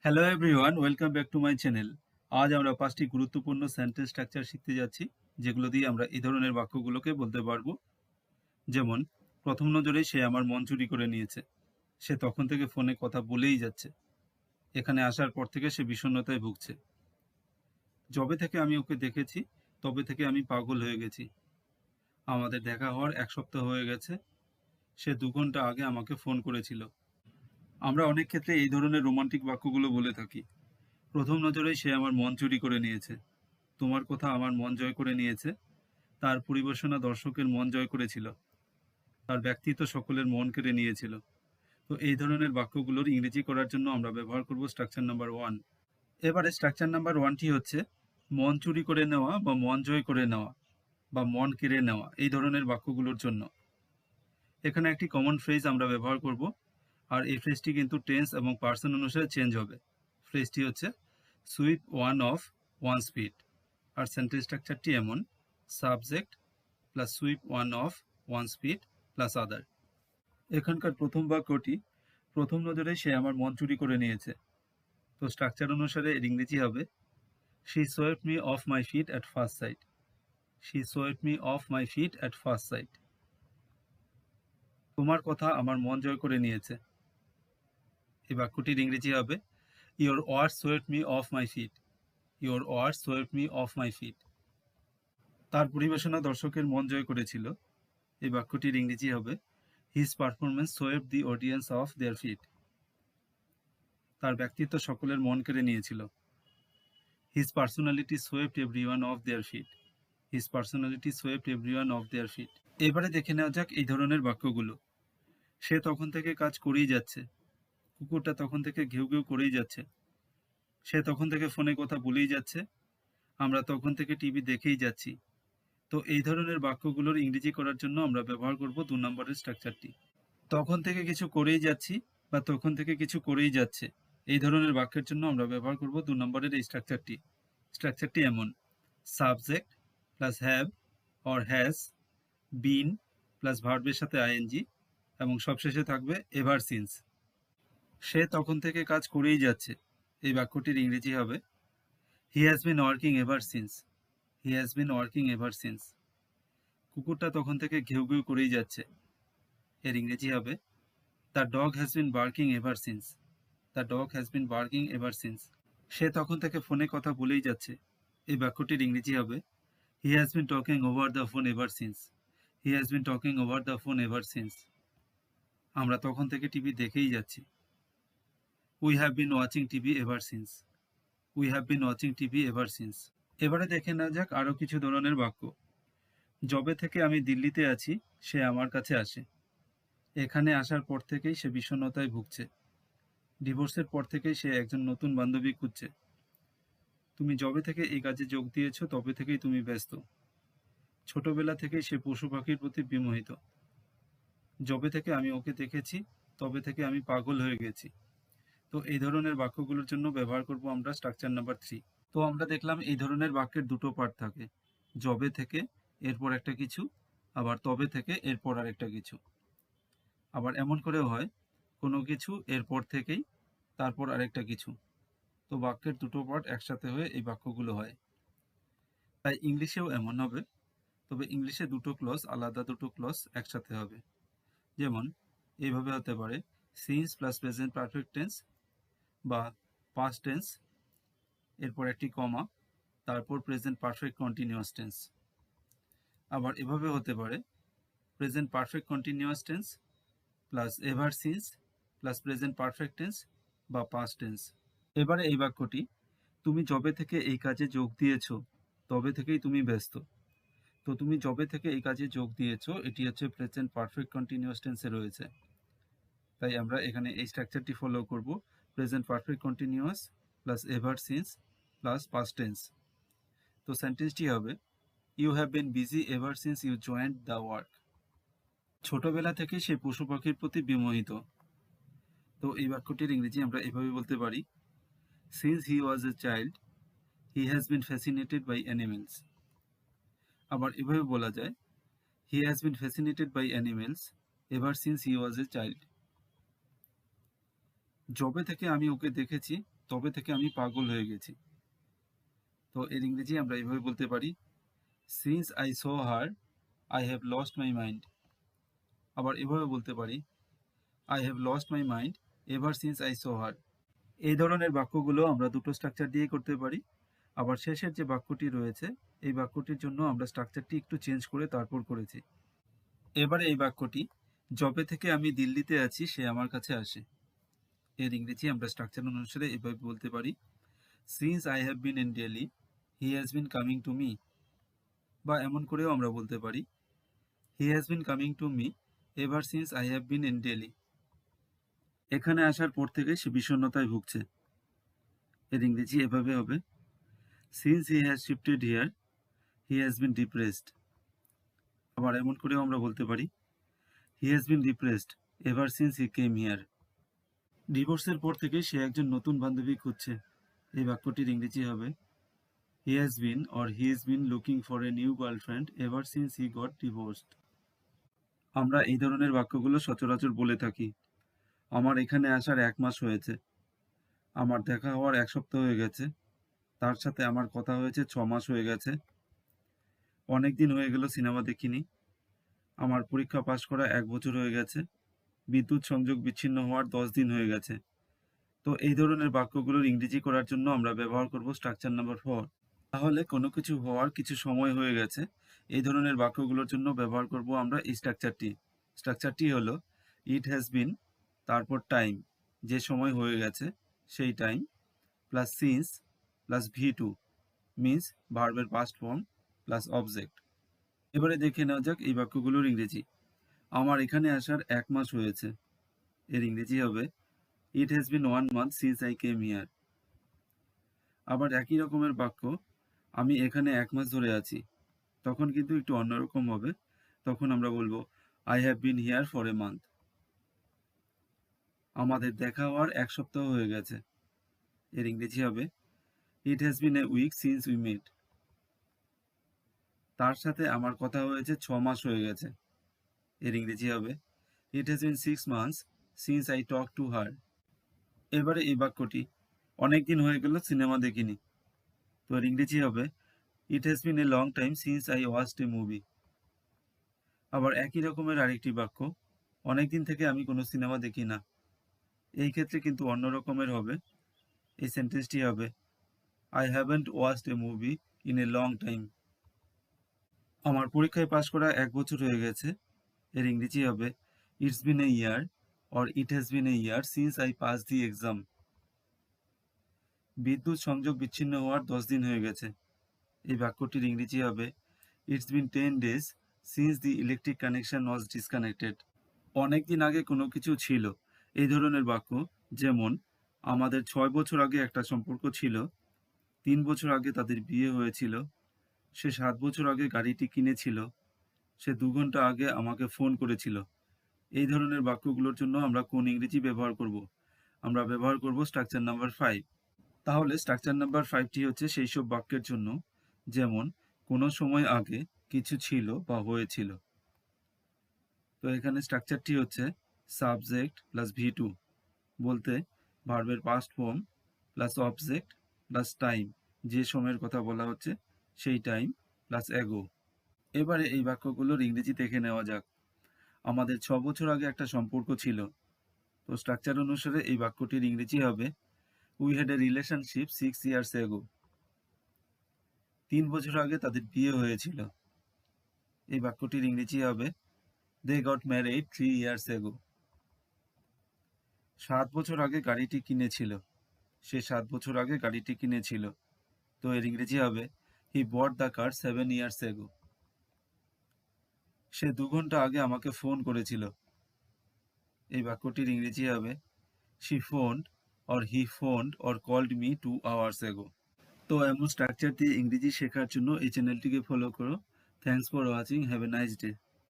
Hello everyone, welcome back to my channel. আজ আমরা ৫টি গুরুত্বপূর্ণ সেন্টেন্স স্ট্রাকচার শিখতে যাচ্ছি, যেগুলো দিয়ে আমরা এই ধরনের বাক্যগুলোকে বলতে পারবো। যেমন, প্রথম নজরেই সে আমার মন চুরি করে নিয়েছে। সে তখন থেকে ফোনে কথা বলেই যাচ্ছে। এখানে আসার পর থেকে সে বিষণ্ণতায় ভুগছে। যবে থেকে আমি ওকে দেখেছি, তবে থেকে আমি পাগল হয়ে গেছি। আমাদের দেখা হওয়ার ১ সপ্তাহ হয়ে গেছে। সে ২ ঘন্টা আগে আমাকে ফোন করেছিল। আমরা অনেক ক্ষেত্রে এই ধরনের রোমান্টিক বাক্যগুলো বলে থাকি। প্রথম নজরেই সে আমার মন চুরি করে নিয়েছে। তোমার কথা আমার মন জয় করে নিয়েছে। তার পরিবেশনা দর্শকের মন জয় করেছিল। তার ব্যক্তিত্ব সকলের মন কেড়ে নিয়েছিল। তো এই ধরনের বাক্যগুলোর ইংরেজি করার জন্য আমরা ব্যবহার করব স্ট্রাকচার নাম্বার 1। এবারে স্ট্রাকচার নাম্বার 1টি হচ্ছে মন চুরি করে নেওয়া বা মন জয় করে নেওয়া বা মন কেড়ে নেওয়া এই ধরনের বাক্যগুলোর জন্য। এখানে একটি কমন ফ্রেজ আমরা ব্যবহার করব, আর এই ফ্রেজটি কিন্তু টেন্স এবং পার্সন অনুসারে চেঞ্জ হবে। ফ্রেজটি হচ্ছে sweep one off one speed. আর সেন্টেন্স স্ট্রাকচারটি এমন: subject plus sweep one off one speed plus other. এখানকার প্রথম বাক্যটি প্রথম নজরে সে আমার মন চুরি করে নিয়েছে। তো স্ট্রাকচার অনুসারে এর ইংরেজি হবে she swept me of my feet at first sight. She swept me of my feet at first sight. তোমার কথা আমার মন জয় করে নিয়েছে। এই বাক্যটির ইংরেজি হবে your words swept me of my feet. Your words swept me of my feet. তার পরিবেশনা দর্শকের মন জয় করেছিল। এই বাক্যটির ইংরেজি হবে his performance swept the audience off their feet. তার ব্যক্তিত্ব সকলের মন কেড়ে নিয়েছিল। His personality swept everyone off their feet. His personality swept everyone off their feet. এবারে দেখে নেওয়া যাক এই ধরনের বাক্যগুলো। সে তখন থেকে কাজ করেই যাচ্ছে। কুকুরটা তখন থেকে ঘেউ ঘেউ করেই যাচ্ছে। সে তখন থেকে ফোনে কথা বলেই যাচ্ছে। আমরা তখন থেকে টিভি দেখেই যাচ্ছি। তো এই ধরনের বাক্যগুলোর ইংরেজি করার জন্য আমরা ব্যবহার করব ২ নম্বরের স্ট্রাকচারটি। তখন থেকে কিছু করেই যাচ্ছি বা তখন থেকে কিছু করেই যাচ্ছে এই ধরনের বাক্যের জন্য আমরা ব্যবহার করব ২ নম্বরের এই স্ট্রাকচারটি। স্ট্রাকচারটি এমন: subject plus have or has been plus ভার্বের সাথে আইএনজি এবং সবশেষে থাকবে এভার সিন্স। সে তখন থেকে কাজ করেই যাচ্ছে। এই বাক্যটির ইংরেজি হবে হি has been working ever since. He has been working ever since. কুকুরটা তখন থেকে ঘেউ ঘেউ করেই যাচ্ছে। এর ইংরেজি হবে the dog has been barking ever since. The dog has been barking ever since. সে তখন থেকে ফোনে কথা বলেই যাচ্ছে। এই বাক্যটির ইংরেজি হবে হি has been talking over the phone ever since. He has been talking over the phone ever since. আমরা তখন থেকে টিভি দেখেই যাচ্ছি। We have been watching TV ever since. We have been watching TV ever since. এবারে দেখে নেওয়া যাক আরও কিছু ধরনের বাক্য। যবে থেকে আমি দিল্লিতে আছি সে আমার কাছে আসে। এখানে আসার পর থেকেই সে বিষণ্ণতায় ভুগছে। ডিভোর্সের পর থেকেই সে একজন নতুন বান্ধবী খুঁজছে। তুমি যবে থেকে এই কাজে যোগ দিয়েছ তবে থেকেই তুমি ব্যস্ত। ছোটবেলা থেকেই সে পশু পাখির প্রতি বিমোহিত। যবে থেকে আমি ওকে দেখেছি তবে থেকে আমি পাগল হয়ে গেছি। তো এই ধরনের বাক্যগুলোর জন্য ব্যবহার করব আমরা স্ট্রাকচার নাম্বার 3। তো আমরা দেখলাম এই ধরনের বাক্যের দুটো পার্ট থাকে, যবে থেকে এরপর একটা কিছু, আবার তবে থেকে এরপর আরেকটা কিছু। আবার এমন করেও হয় কোনো কিছু এরপর থেকেই তারপর আরেকটা কিছু। তো বাক্যের দুটো পার্ট একসাথে হয়ে এই বাক্যগুলো হয়। তাই ইংলিশেও এমন হবে, তবে ইংলিশে দুটো ক্লজ আলাদা, দুটো ক্লজ একসাথে হবে। যেমন এইভাবে হতে পারে since plus present perfect tense বা পাস্ট টেন্স, এরপর একটি কমা, তারপর প্রেজেন্ট পারফেক্ট কন্টিনিউয়াস টেন্স। আবার এভাবে হতে পারে present perfect continuous tense plus ever since plus present perfect tense বা পাস্ট টেন্স। এবারে এই বাক্যটি তুমি যবে থেকে এই কাজে যোগ দিয়েছো তবে থেকেই তুমি ব্যস্ত। তো তুমি যবে থেকে এই কাজে যোগ দিয়েছো এটি হচ্ছে প্রেজেন্ট পারফেক্ট কন্টিনিউয়াস টেন্সে রয়েছে। তাই আমরা এখানে এই স্ট্রাকচারটি ফলো করব, present perfect continuous plus ever since plus past tense. তো সেন্টেন্সটি হবে you have been busy ever since you joined the work. ছোটবেলা থেকে সে পশু পাখির প্রতি বিমোহিত। তো এই বাক্যটির ইংরেজি আমরা এভাবে বলতে পারি since he was a child he has been fascinated by animals. আবার এভাবে বলা যায় he has been fascinated by animals ever since he was a child. যবে থেকে আমি ওকে দেখেছি তবে থেকে আমি পাগল হয়ে গেছি। তো এর ইংরেজি আমরা এইভাবে বলতে পারি, since I saw her I have lost my mind. আবার এভাবে বলতে পারি, I have lost my mind ever since I saw her. এই ধরনের বাক্যগুলো আমরা দুটো স্ট্রাকচার দিয়ে করতে পারি। আবার শেষের যে বাক্যটি রয়েছে, এই বাক্যটির জন্য আমরা স্ট্রাকচারটি একটু চেঞ্জ করে তারপর করেছি। এবারে এই বাক্যটি, যবে থেকে আমি দিল্লিতে আছি সে আমার কাছে আসে। এর ইংরেজি আমরা স্ট্রাকচার অনুসারে এভাবে বলতে পারি, since I have been in Delhi he has bin coming to me. বা এমন করেও আমরা বলতে পারি, হি has bin coming to me ever since I have been in Delhi. এখানে আসার পর থেকে সে বিষণ্ণতায় ভুগছে। এর ইংরেজি এভাবে হবে, since he has shifted here he has bin depressed. আবার এমন করেও আমরা বলতে পারি, হি has bin depressed ever since he came here. ডিভোর্সের পর থেকে সে একজন নতুন বান্ধবী খুঁজছে। এই বাক্যটির ইংরেজি হবে, হি has been or he is bin looking for a new girlfriend ever since he got divorced. আমরা এই ধরনের বাক্যগুলো সচরাচর বলে থাকি, আমার এখানে আসার 1 মাস হয়েছে, আমার দেখা হওয়ার 1 সপ্তাহ হয়ে গেছে, তার সাথে আমার কথা হয়েছে 6 মাস হয়ে গেছে, অনেক দিন হয়ে গেল সিনেমা দেখিনি, আমার পরীক্ষা পাশ করা 1 বছর হয়ে গেছে, বিদ্যুৎ সংযোগ বিচ্ছিন্ন হওয়ার 10 দিন হয়ে গেছে। তো এই ধরনের বাক্যগুলোর ইংরেজি করার জন্য আমরা ব্যবহার করব স্ট্রাকচার নাম্বার 4। তাহলে কোনো কিছু হওয়ার কিছু সময় হয়ে গেছে, এই ধরনের বাক্যগুলোর জন্য ব্যবহার করব আমরা এই স্ট্রাকচারটি। স্ট্রাকচারটি হলো, ইট হ্যাজ বিন, তারপর টাইম, যে সময় হয়ে গেছে সেই time, plus since plus V2 means ভার্বের পাস্ট ফর্ম প্লাস অবজেক্ট। এবারে দেখে নেওয়া যাক এই বাক্যগুলোর ইংরেজি। আমার এখানে আসার 1 মাস হয়েছে। এর ইংরেজি হবে, it has bin 1 month since I came here. আবার একই রকমের বাক্য, আমি এখানে 1 মাস ধরে আছি, তখন কিন্তু একটু অন্যরকম হবে। তখন আমরা বলবো, I have been here for a month. আমাদের দেখা হওয়ার 1 সপ্তাহ হয়ে গেছে। এর ইংরেজি হবে, it has been a week since we met. তার সাথে আমার কথা হয়েছে 6 মাস হয়ে গেছে। এর ইংরেজি হবে, it has bin 6 months since I talk to her. এবারে এই বাক্যটি, অনেক দিন হয়ে গেল সিনেমা দেখিনি। তো এর ইংরেজি হবে, it has been a long time since I watched A movie. আবার একই রকমের আরেকটি বাক্য, অনেকদিন থেকে আমি কোনো সিনেমা দেখি না। এই ক্ষেত্রে কিন্তু অন্য রকমের হবে। এই সেন্টেন্সটি হবে, I haven't watched A movie in a long time. আমার পরীক্ষায় পাশ করা 1 বছর হয়ে গেছে। এর ইংরেজি হবে, it's been A year or it has been A year since I pass the exam. বিদ্যুৎ সংযোগ বিচ্ছিন্ন হওয়ার 10 দিন হয়ে গেছে। এই বাক্যটির ইংরেজি হবে, it's been 10 days since the electric connection was disconnected. অনেক দিন আগে কোনো কিছু ছিল, এই ধরনের বাক্য, যেমন আমাদের 6 বছর আগে একটা সম্পর্ক ছিল, 3 বছর আগে তাদের বিয়ে হয়েছিল, সে 7 বছর আগে গাড়িটি কিনেছিল, সে 2 ঘন্টা আগে আমাকে ফোন করেছিল। এই ধরনের বাক্যগুলোর জন্য আমরা কোন ইংরেজি ব্যবহার করব? আমরা ব্যবহার করব স্ট্রাকচার নাম্বার 5। তাহলে স্ট্রাকচার নাম্বার 5টি হচ্ছে সেই সব বাক্যের জন্য, যেমন কোনো সময় আগে কিছু ছিল বা হয়েছিল। তো এখানে স্ট্রাকচারটি হচ্ছে সাবজেক্ট প্লাস V2 বলতে ভার্বের past form plus object plus time, যে সময়ের কথা বলা হচ্ছে সেই টাইম প্লাস অ্যাগো। এবারে এই বাক্যগুলোর ইংরেজি দেখে নেওয়া যাক। আমাদের 6 বছর আগে একটা সম্পর্ক ছিল। তো স্ট্রাকচার অনুসারে এই বাক্যটির ইংরেজি হবে, we had a relationship 6 years ago. 3 বছর আগে তাদের বিয়ে হয়েছিল। এই বাক্যটির ইংরেজি হবে, they got married 3 years ago. 7 বছর আগে গাড়িটি কিনেছিল। সে 7 বছর আগে গাড়িটি কিনেছিল। তো এর ইংরেজি হবে, he bought the car 7 years ago. সে 2 ঘন্টা আগে আমাকে ফোন করেছিল। এই বাক্যটির ইংরেজি হবে, she phoned or he phoned or called me 2 hours ago. তো এমন স্ট্রাকচার দিয়ে ইংরেজি শেখার জন্য এই চ্যানেলটিকে ফলো করো। Thanks for watching, have a nice day.